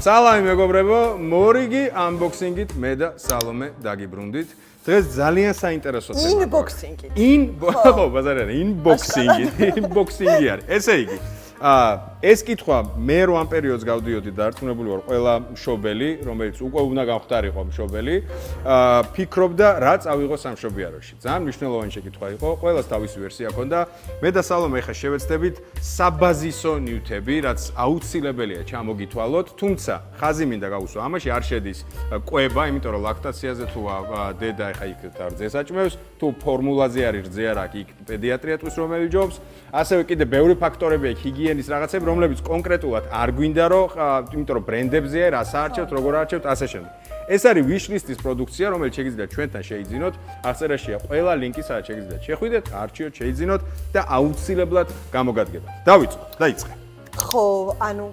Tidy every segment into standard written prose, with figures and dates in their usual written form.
სალამი მეგობრებო, მორიგი unboxing-ით მე და სალომე დაგიბრუნდით. დღეს ძალიან საინტერესო თემაა. Unboxing-ით. ხო, ბაზარი არა, unboxing-ით, unboxing-ი არის. ესე იგი, ეს კითხვა მე რო ამ პერიოდს გავდიოდი და დარწმუნებული ვარ, ყველა მშობელი, რომელიც უკვე უნდა გამختارიყო მშობელი, ფიქრობდა რა წავიღო სამშობიაროში. ძალიან მნიშვნელოვანი შეკითხვა იყო, ყველას თავისი ვერსია ჰქონდა. მე და სალომე ხა შევეცდებით საბაზისო ნიუთები, რაც აუცილებელია ჩამოგითვალოთ, თუმცა ხაზი მინდა გავუსვა, ამაში არ შედის კვება, იმიტომ რომ ლაქტაციაზე თუ დედა ხა იქ რძეს აჭმევს, თუ ფორმულაზე არის რძე არა, იქ პედიატრიატრის რომელი ჯობს, ასევე კიდე ბევრი ფაქტორებია იქ ჰიგიენის რაღაცები, რომლებიც კონკრეტულად არ გვინდა რომ, იმიტომ რომ ბრენდებზეა, რას აარჩევთ, როგორ აარჩევთ, ასე შემდეგ. ეს არის Wishlist-ის პროდუქცია, რომელიც შეგიძლიათ ჩვენთან შეიძინოთ. აღწერაშია ყველა ლინკი, სადაც შეგიძლიათ შეხვიდეთ, არჩიოთ, შეიძინოთ და აუცილებლად გამოგადგებათ. დავიწყოთ, დაიწყე. ხო, ანუ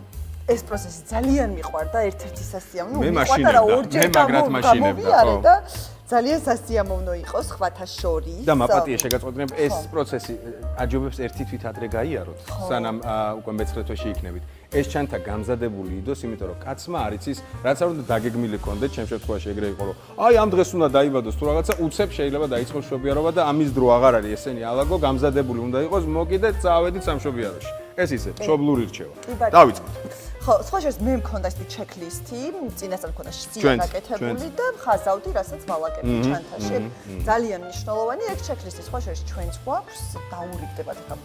ეს პროცესი ძალიან მიყვარდა, ერთ-ერთი სასიამოვნო. მე მაშინებდა, მე მაგრად მაშინებდა, ხო. და ძალიან სასიამოვნო იყო სხვათა შორის. და მაპატია შეგაწყვეტნებ, ეს პროცესი აჯობებს ერთი თვით ადრე გაიაროთ, სანამ უკვე მეცხრე თვეში იქნებით. ეს ჩანთა გამზადებული იდოს, იმიტომ რომ კაცმა არ იცის, რაც არ უნდა დაგეგმილი კონდეთ, ჩემ შემთხვევაში ეგრე იყო, რომ აი ამ დღეს უნდა დაიბადოს თუ რაღაცა, უცებ შეიძლება დაიწყოს მშობიარობა და ამის დრო აღარ არის ესენი ალაგო, გამზადებული უნდა იყოს, მოკიდეთ, წავედით სამშობიაროში. ეს ისე, მშობლური რჩევა. დავიწყოთ. ხო, სხვა შორის მე მქონდა ეს ჩეკლისტი, წინასწარ მქონდა სია გაკეთებული და ხაზავდი, რასაც ვალაკები ჩანთაში. ძალიან მნიშვნელოვანი ეს ჩეკლისტი, სხვა შორის ჩვენც გვაქვს, დაურიგდებათ ახლა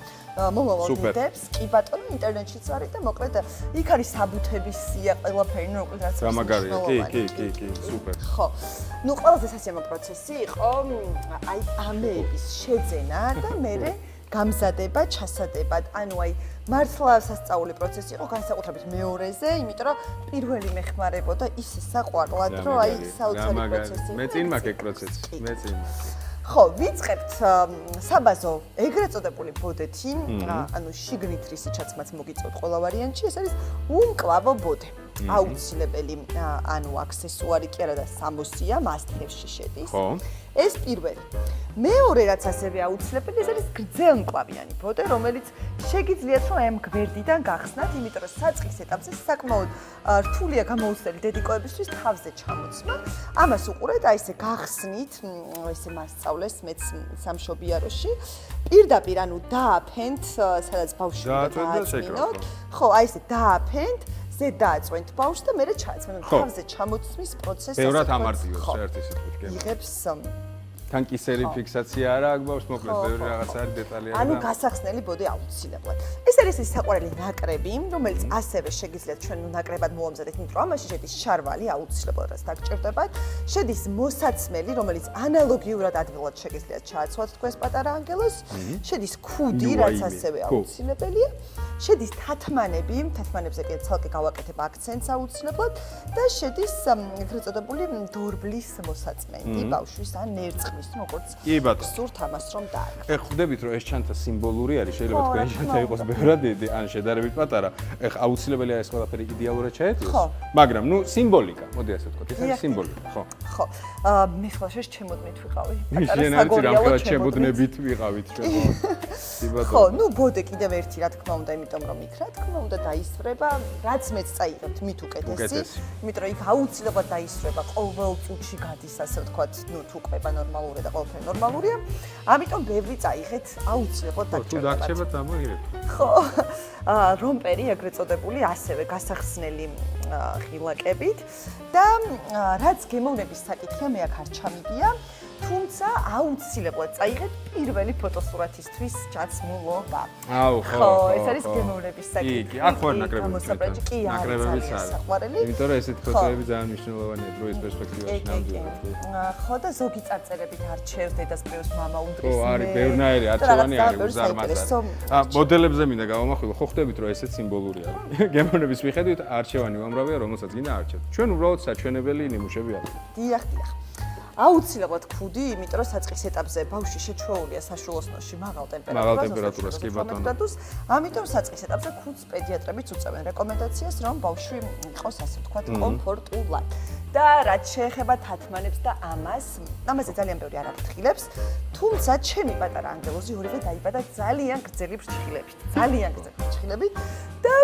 მომავალ დიდებს, კი ბატონო, ინტერნეტშიც არის და მოკლედ იქ არის საბუთების სია, ყველაფერი, ნუ მოკლედ რაც გამაგარია, კი, სუპერ. ხო. ნუ ყველაზე სასიამოვნო პროცესი იყო აი ამეების შეძენა და მერე გამზადება, ჩასადება, ანუ აი მართლა სასწაული პროცესი იყო განსაკუთრებით მეორეზე, იმიტომ რომ პირველი მეხმარებოდა ისე საყვარლად, რომ აი საოცარი პროცესი. მე წინ მაქვს ეგ პროცესი, მე წინ. ხო, ვიწყებთ საბაზო ეგრეთ წოდებული ბოდეთი, ანუ შიგნით რისიჩაც მათ მოგიწევთ ყველა ვარიანტში, ეს არის უმკლავო ბოდე. აუცილებელი, ანუ აქსესუარი კი არა და სამოსია, must-have-ში შედის. ხო. ეს პირველი. მეორე რაც ასევე აუცილებელი, ეს არის გრძელმკლავიანი ბოდე, რომელიც შეგიძლიათ რომ ამ გვერდიდან გახსნათ, იმიტომ რომ საწყის ეტაპზე საკმაოდ რთულია გამოუცდელი დედიკოებისთვის თავზე ჩამოცმა. ამას უყურეთ, აი ესე გახსნით, ესე მასწავლეს მეც სამშობიაროში. პირდაპირ ანუ დააფენთ, სადაც ბავშვი დააწმინოთ. ხო, აი ესე დააფენთ. ზე დააწვენთ ბავშვს და მერე ჩააცმენთ. თავზე ჩამოცმის პროცესი. ბევრად ამარტივებს საერთოდ სიტყვით, კი. იღებს თან კისერი ფიქსაცია არა აქვს ბავშვს, მოკლედ ბევრი რაღაც არის დეტალი არის. ანუ გასახსნელი ბოდე აუცილებლად. ეს არის ის საყვარელი ნაკრები, რომელიც ასევე შეგიძლიათ ჩვენ ნაკრებად მოვამზადეთ, იმიტომ რომ ამაში შედის შარვალი აუცილებლად, რაც დაგჭირდებათ. შედის მოსაცმელი, რომელიც ანალოგიურად ადვილად შეგიძლიათ ჩააცვათ თქვენს პატარა ანგელოს. შედის ქუდი, რაც ასევე აუცილებელია. შედის თათმანები, თათმანებზე კიდე ცალკე გავაკეთებ აქცენტს აუცილებლად და შედის ეგრეთ წოდებული დორბლის მოსაწმენდი ბავშვის ან ნერწყვის, როგორც სურთ ამას რომ დააკეთოთ. ეხ ხვდებით რომ ეს ჩანთა სიმბოლური არის, შეიძლება თქვენი ჩანთა იყოს ბევრად დიდი, ან შედარებით პატარა. ეხ აუცილებელია ეს ყველაფერი იდეალურად ჩაეთვიოს, მაგრამ ნუ სიმბოლიკა, მოდი ასე ვთქვათ, ეს არის სიმბოლიკა, ხო. ხო. მე სხვა შეს ჩემოდნით ვიყავი. პატარა ჩემოდნებით ვიყავით ჩვენ. ხო, ნუ ბოდე კიდევ ერთი რა თქმა უნდა, იმიტომ რომ იქ რა თქმა უნდა დაისვრება, რაც მეც წაიღებთ, მით უკეთესი. იმიტომ რომ იქ აუცილებლად დაისვრება, ყოველ წუთში გადის ასე ვთქვათ, ნუ თუ ყვება ნორმალურია და ყველაფერი ნორმალურია. ამიტომ ბევრი წაიღეთ, აუცილებლად დაგჭირდებათ. თუ დაგჭირდებათ, ამოიღეთ. ხო. რომპერი ეგრეთ წოდებული ასევე გასახსნელი ღილაკებით და რაც გემოვნების საკითხია, მე აქ არ ჩამიგია. თუმცა აუცილებლად წაიღეთ პირველი ფოტოსურათისთვის ჩაცმულობა. ხო, ეს არის გემოვნების საკითხი. კი, აქ ვარ ნაკრებები. კი, ნაკრებების საყვარელი. იმიტომ რომ ესეთი ფოტოები ძალიან მნიშვნელოვანია დროის პერსპექტივაში ნამდვილად. ხო, და ზოგი წარწერებით არჩევ დედასპრეოს მამა უდრის. ხო, არის ბევრნაირი არჩევანი არის უზარმაზარი. მოდელებზე მინდა გავამახვილო, ხო ხვდებით რომ ესეც სიმბოლური არის. გემოვნების მიხედვით არჩევანი უამრავია, რომელსაც გინდა არჩევთ. ჩვენ უბრალოდ საჩვენებელი ნიმუშები აქვთ. დიახ. აუცილებლად ქუდი, იმიტომ რომ საწყის ეტაპზე ბავშვი შეჩვეულია საშუალოსნოში მაღალ ტემპერატურას, კი ბატონო. ამიტომ საწყის ეტაპზე ქუდს პედიატრებიც უწევენ რეკომენდაციას, რომ ბავშვი იყოს ასე ვთქვათ კომფორტულად. და რაც შეეხება თათმანებს და ამაზე ძალიან ბევრი არ აფრთხილებს, თუმცა ჩემი პატარა ანგელოზი ორივე დაიბადა ძალიან გრძელი ფრჩხილებით და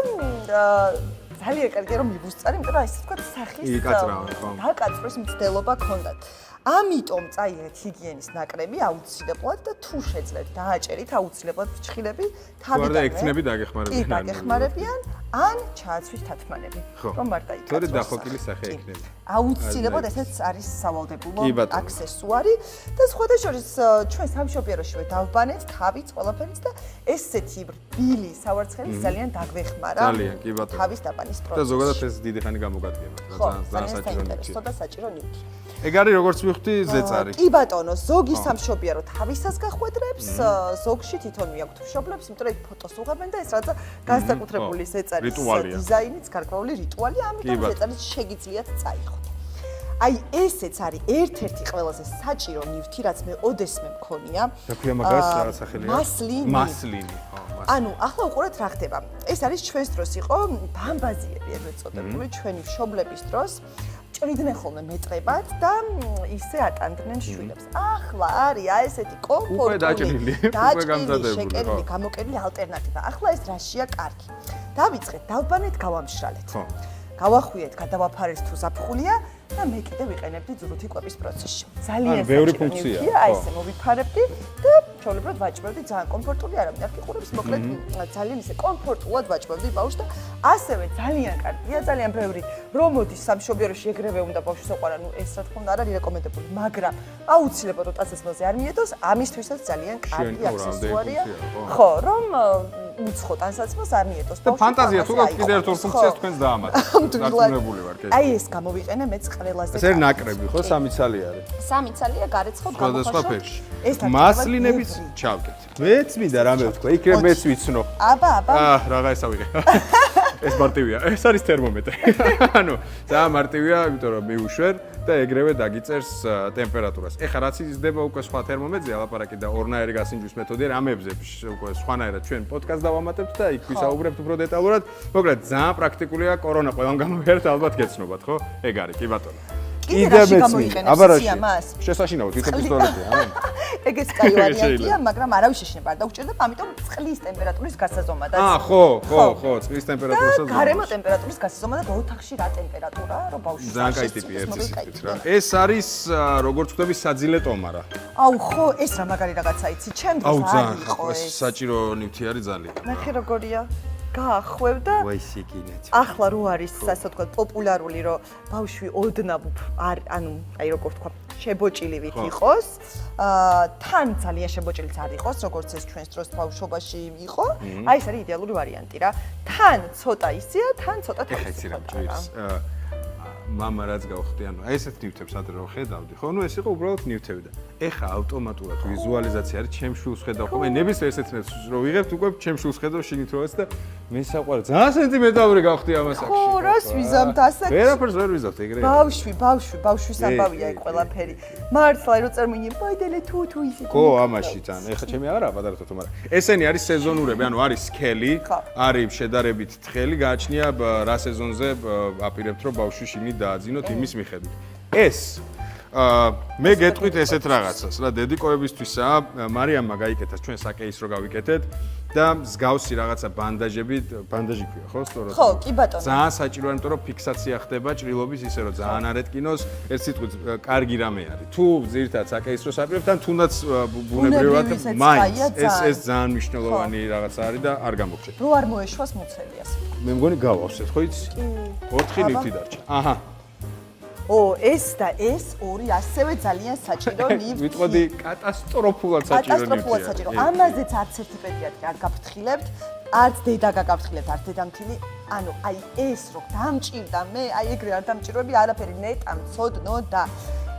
ძალიან კარგია რომ მიბუსწარი, იმიტომ რომ აი ესე თქვა სახის იკაწრავენ, ხო. დაკაწვის მცდელობა ქონდათ. ამიტომ წაიღეთ ჰიგიენის ნაკრები აუცილებლად და თუ შეძლებთ დააჭერით აუცილებლად ფრჩხილები თავიდან. თუ არ ეკცნები დაგეხმარებიან. კი, დაგეხმარებიან ან ჩააცვით თათმანები, რომ არ დაიკარგოს. თორე დახოკილი სახე ექნება. აუცილებლად ესეც არის სავალდებულო აქსესუარი და სხვათა შორის ჩვენ სამშობიაროშივე დავბანეთ თავიც ყველაფერიც და ესეთი რბილი სავარცხელი ძალიან დაგვეხმარა. ძალიან, კი ბატონო. თავის დაბანის პროცესში. და ზოგადად ეს დიდი ხანი გამოგადგება. ძალიან საინტერესო და საჭირო ნივთი. ეგ არის როგორც ვიხდი ზეწარი. კი ბატონო, ზოგი სამშობიარო თავისას გახვედრებს, ზოგში თვითონ მიაქვთ მშობლებს, იმიტომ რომ იქ ფოტოს უღებენ და ეს რაღაცა განსაკუთრებული ზეწარის დიზაინიც, გარკვეული რიტუალი, ამიტომ ზეწარიც შეგიძლიათ წაიღოთ. აი ესეც არის ერთ-ერთი ყველაზე საჭირო ნივთი, რაც მე ოდესმე მქონია. და ქვია მაგას რა სახელია? მასლინი. ანუ ახლა უყურეთ რა ხდება. ეს არის ჩვენს დროს იყო ბამბაზიები, ეგრეთ წოდებული, ჩვენი მშობლების დროს. ჭრიდნენ ხოლმე მეტრებად და ისე ატანდნენ შვილებს. ახლა არის აი ესეთი კომფორტული, დაჭრილი, შეკერილი, გამოკერილი ალტერნატივა. ახლა ეს რაშია კარგი. დავიწყეთ, დავბანეთ, გავამშრალეთ. გავახვიეთ, გადავაფარეთ თუ ზაფხულია და მე კიდე ვიყენებდი ძრუთი კვების პროცესში. ძალიან ბევრი ფუნქციაა. აი ესე მოვიფარებდი და ჩვეულებრივად ვაჭმევდი, ძალიან კომფორტული არ ამდა. ყურებს მოკლედ ძალიან ისე კომფორტულად ვაჭმევდი ბავშვს და ასევე ძალიან კარგია, ძალიან ბევრი რომ მოდის სამშობიაროში ეგრევე უნდა ბავშვს ეყარა, ნუ ეს რა თქმა უნდა არ არის რეკომენდებული, მაგრამ აუცილებლად ტანსაცმელზე არ მიედოს, ამისთვისაც ძალიან კარგი აქსესუარია. ხო, რომ უცხო ტანსაცმელს არ მიედოს ბავშვს. და ფანტაზია თუ გაქვთ კიდევ ერთ ფუნქციას თქვენს დაამატეთ. დარწმუნებული ვარ კი. აი ეს გამოვიყენე მეც ყველაზე. ეს არის ნაკრები, ხო, 3 ცალი არის. 3 ცალია გარეცხობ გამოხაშო. სხვადასხვა ფერში. მასლინებიც ჩავკეთ. მეც მინდა რამე ვთქვა, იქ მეც ვიცნო. აბა. რაღა ესა ვიღე. ეს მარტივია. ეს არის თერმომეტრი. ანუ ძალიან მარტივია, იმიტომ რომ მიუშვერ და ეგრევე დაგიწერს ტემპერატურას. ეხლა რაც იზრდება უკვე სხვა თერმომეტრზე, ალაპარაკი და ორნაირი გასინჯვის მეთოდია, რამებზე უკვე სხვანაირად ჩვენ პოდკასტს დავამატებთ და იქ ვისაუბრებთ უფრო დეტალურად. მოკლედ, ძალიან პრაქტიკულია, კორონა ყველამ გამოვიარეთ, ალბათ გეცნობათ, ხო? ეგ არის, კი ბატონო. კიდე რაში გამოიყენებს სიამას? შესაშინაო, თვითონ პისტოლეტია, ანუ. ეგეც კაი ვარიანტია, მაგრამ არავის შეშინება არ დაუჭირდება, ამიტომ წყლის ტემპერატურის გასაზომადაც. ხო, წყლის ტემპერატურასაც. გარემო ტემპერატურის გასაზომადად ოთახში რა ტემპერატურაა, რომ ბავშვი ძალიან კაი ტიპი ერთი სიტყვით რა. ეს არის როგორც ვთქვი საძილე ტომარა. აუ ხო, ეს რა მაგარი რაღაცა იცი, ჩემთვის არ იყო ეს საჭირო ნივთი არის ძალიან. ნახე როგორია. გაახვევ და ახლა რო არის ასე ვთქვათ პოპულარული რომ ბავშვი ოდნავ ანუ აი როგორ ვთქვა შებოჭილივით იყოს თან ძალიან შებოჭილიც არ იყოს როგორც ეს ჩვენს დროს ბავშვობაში იყო აი ეს არის იდეალური ვარიანტი რა თან ცოტა ისეა თან ცოტა თავისუფლად мама რაც გავხდი, ანუ აი ესეთ ნივთებს ადრე რო ხედავდი, ხო? ნუ ეს იყო უბრალოდ ნივთები და ეხა ავტომატურად ვიზუალიზაცია არის, ჩემ შულს ხედავ ხოლმე, ნებისმიერ ესეთ ნივთს რო ვიღებთ, უკვე ჩემ შულს ხედავ შიგნით როაც და მე საყვარ ძალიან სენტიმეტალური გავხდი ამას აქში. ხო, რას ვიზამთ ასაკში? ვერაფერს ვერ ვიზავთ ეგრე. ბავშვის ამბავია ეგ ყველაფერი. მართლა რო წერმინი, ბაიდელე თუ ისე. ხო, ამაში თან. ეხა ჩემი არა პატარა თოთო, მაგრამ ესენი არის სეზონურები, ანუ არის სქელი, არის შედარებით თხელი, გააჩნია რა სეზონზე აპირებთ რომ ბავშვი შიგნით დააძინოთ იმის მიხედვით. ეს მე გეტყვით ესეთ რაღაცას რა დედიკოებისთვისაა მარიამმა გაიკეთა ჩვენ საკეის რო გავიკეთეთ და მსგავსი რაღაცა ბანდაჟი ქვია ხო სწორად ხო კი ბატონო ძალიან საჭიროა იმიტომ რომ ფიქსაცია ხდება ჭრილობის ისე რომ ძალიან არ ეტკინოს ერთ სიტყვით კარგი რამე არის თუ ძირითადად საკეის როს აპირებთ ან თუნდაც ბუნებრივად მაინც ეს ძალიან მნიშვნელოვანი რაღაცა არის და არ გამოგჭირთ რო არ მოეშვას მუცელიას მე მგონი გავავსეთ ხო იცი 4 ნივთი დარჩა აჰა ეს და ეს ორი ასევე ძალიან საჭირო ნივთი. ვიტყოდი კატასტროფულად საჭირო. ამაზეც არც ერთი პედიატრი არ გაფრთხილებთ, არც დედა გაგაფრთხილებთ, არც დედამთილი. ანუ აი ეს რო დამჭირდა მე, აი ეგრე არ დამჭირვები არაფერი ნეტა, მცოდნო და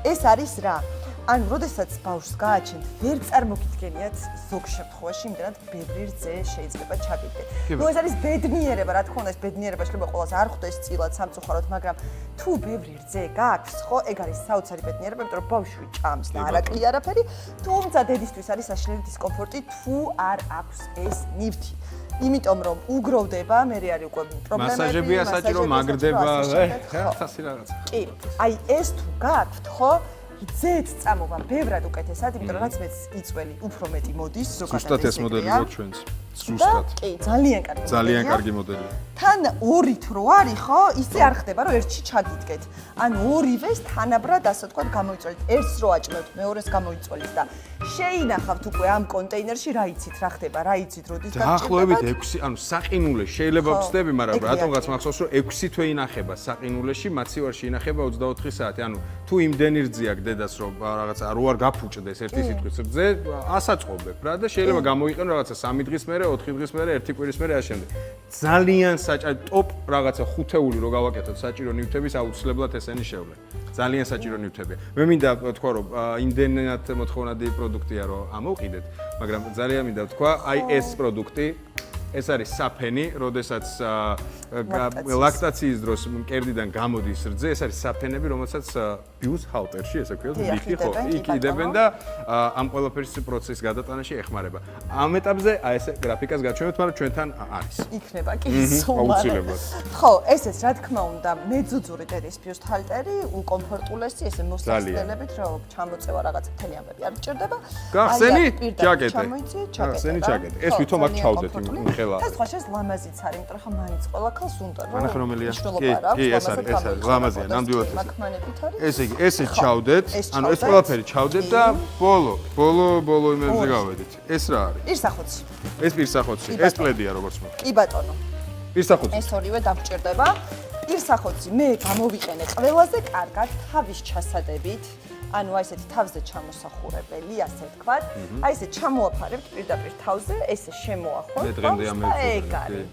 ეს არის რა. ანუ როდესაც ბავშვს გააჩენთ, ვერ წარმოგიდგენიათ ზოგ შემთხვევაში, იმდანაც ბევრი რძე შეიძლება ჩაგიგდეთ. ნუ ეს არის ბედნიერება, რა თქმა უნდა, ეს ბედნიერება შეიძლება ყოველას არ ხვდეს წილად სამწუხაროდ, მაგრამ თუ ბევრი რძე გააქვს, ხო, ეგ არის საოცარი ბედნიერება, იმიტომ რომ ბავშვი ჭამს და არ აკლია არაფერი, თუმცა დედისთვის არის საშინელი დისკომფორტი, თუ არ აქვს ეს ნივთი. იმიტომ რომ უგროვდება, მე არის უკვე პრობლემები, მასაჟებია საჭირო, მაგრდება, ხასი რაღაცა. კი, აი ეს თუ გააქვთ, ხო? ძეც წამოვა ბევრად უკეთესად, იმიტომ რომ რაც მეც იწველი უფრო მეტი მოდის ზოგადად ზუსტად ეს მოდელი გვაქვს ჩვენც. ზუსტად. კი, ძალიან კარგი. ძალიან კარგი მოდელია. თან ორი თრო არის ხო? ისე არ ხდება რომ ერთში ჩაგიდგეთ. ანუ ორივეს თანაბრად ასე ვთქვათ გამოიწვევთ. ერთს რო აჭმევთ, მეორეს გამოიწვევთ და შეინახავთ უკვე ამ კონტეინერში რა იცით რა ხდება, რა იცით როდის დაახლოებით 6, ანუ საყინულე შეიძლება ვწდები, მაგრამ რატომღაც მახსოვს რომ 6 თვე ინახება საყინულეში, მაცივარში ინახება 24 საათი. ანუ თუ იმდენი რძია გდედას რომ რაღაცა რო არ გაფუჭდეს ერთი სიტყვის რძე, ასაწყობებ რა და შეიძლება გამოიყენო რაღაცა 3 დღის მერე, 4 დღის მერე, 1 კვირის მერე ასე შემდეგ. ძალიან ტოპ რაღაცა ხუთეული რო გავაკეთოთ საჭირო ნივთების აუცილებლად ესენი შევლე. ძალიან საჭირო ნივთებია. მე მინდა ვთქვა რომ იმდენად მოთხოვნადი პროდუქტია რომ ამოვყიდეთ, მაგრამ ძალიან მინდა ვთქვა, აი ეს პროდუქტი ეს არის საფენი, როდესაც ლაქტაციის დროს მკერდიდან გამოდის რძე, ეს არის საფენები, რომელსაც ბიუს ჰალტერში, ესე ვქვიოთ, ვიხი ხო, იყიდებენ და ამ ყველაფერის პროცესის გადატანაში ეხმარება. ამ ეტაპზე აი ეს გრაფიკას გაჩვენებთ, მაგრამ ჩვენთან არის. იქნება კი სულ. აუცილებლად. ხო, ესეც რა თქმა უნდა, მეძუძური დედის ბიუს ჰალტერი, უკომფორტულესი, ესე მოსასწრებით, რომ ჩამოწევა რაღაც მთელი ამბები არ გჭირდება. გახსენი? ჯაკეტი. ჩამოიწიეთ ჯაკეტი. გახსენი ჯაკეტი. ეს ვითომ აქ ჩავდეთ იმ ხელა. ეს სხვა შეს ლამაზიც არის, იმიტომ რომ მაინც ყველა ქალს უნდა რომ ანახე რომელია. კი, ეს არის ლამაზია, ნამდვილად ეს. მაქმანებით არის. ესე იგი, ესე ჩავდეთ, ანუ ეს ყველაფერი ჩავდეთ და ბოლო იმებზე გავედით. ეს რა არის? პირსახოცი. ეს პირსახოცი, ეს პლედია როგორც მოხდა. კი ბატონო. პირსახოცი. ეს ორივე დაგჭირდება. პირსახოცი მე გამოვიყენე ყველაზე კარგად თავის ჩასადებით. ანუ აი ესეთი თავზე ჩამოსახურებელი, ასე ვთქვათ. აი ესე ჩამოაფარებთ პირდაპირ თავზე, ესე შემოახოთ. მე დღემდე ამერწევდი.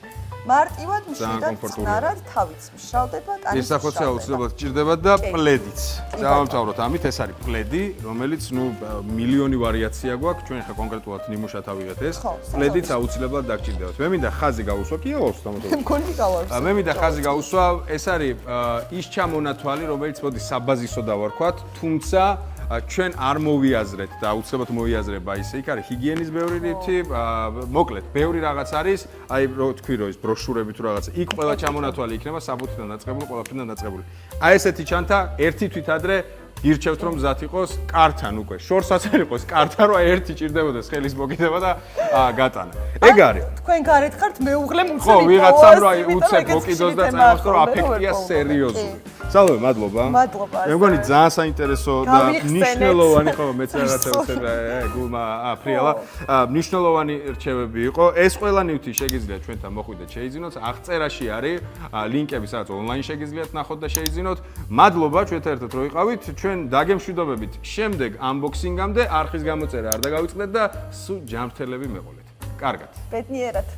მარტივად მშვიდად წნარად თავიც მშრალდება, ტანის პირსახოცი აუცილებლად გჭირდება და პლედიც. დავამთავროთ ამით, ეს არის პლედი, რომელიც მილიონი ვარიაცია გვაქვს, ჩვენ ხა კონკრეტულად ნიმუშად ავიღეთ ეს. პლედიც აუცილებლად დაგჭირდებათ. მე მინდა ხაზი გაუსვა, კი აღვავს დამოუკიდებლად. მგონი გავავსო. მე მინდა ხაზი გაუსვა, ეს არის ის ჩამონათვალი, რომელიც მოდი საბაზისო დავარქვათ, თუმცა ჩვენ არ მოვიაზრეთ და აუცილებლად მოვიაზრება ისე იქ არის ჰიგიენის ბევრი რითი, მოკლედ, ბევრი რაღაც არის, აი რო თქვი რომ ის ბროშურები თუ რაღაცა, იქ ყველა ჩამონათვალი იქნება საბუთიდან დაწყებული, ყველაფერიდან დაწყებული. აი ესეთი ჩანთა ერთი თვით ადრე ირჩევთ რომ მზად იყოს კართან უკვე. შორსაც არ იყოს კართან, რომ ერთი ჭირდებოდეს ხელის მოკიდება და გატანა. ეგ არის. თქვენ გარეთ ხართ მეუღლე მუცელი. ხო, ვიღაცამ რა უცებ მოკიდოს და წამახტო რომ აფექტია სერიოზული. სალვე, მადლობა. მადლობა. მე მგონი ძალიან საინტერესო და მნიშვნელოვანი ხო მეც რაღაცა ვცებ გულმა ფრიალა. მნიშვნელოვანი რჩევები იყო. ეს ყველა ნივთი შეგიძლიათ ჩვენთან მოხვიდეთ, შეიძინოთ. აღწერაში არის ლინკები, სადაც ონლაინ შეგიძლიათ ნახოთ და შეიძინოთ. მადლობა ჩვენთან ერთად რო იყავით. ჩვენ დაგემშვიდობებით შემდეგ unboxing-ამდე, არხის გამოწერა არ დაგავიწყდეთ და სულ ჯანმრთელები მეყოლეთ. კარგად. ბედნიერად.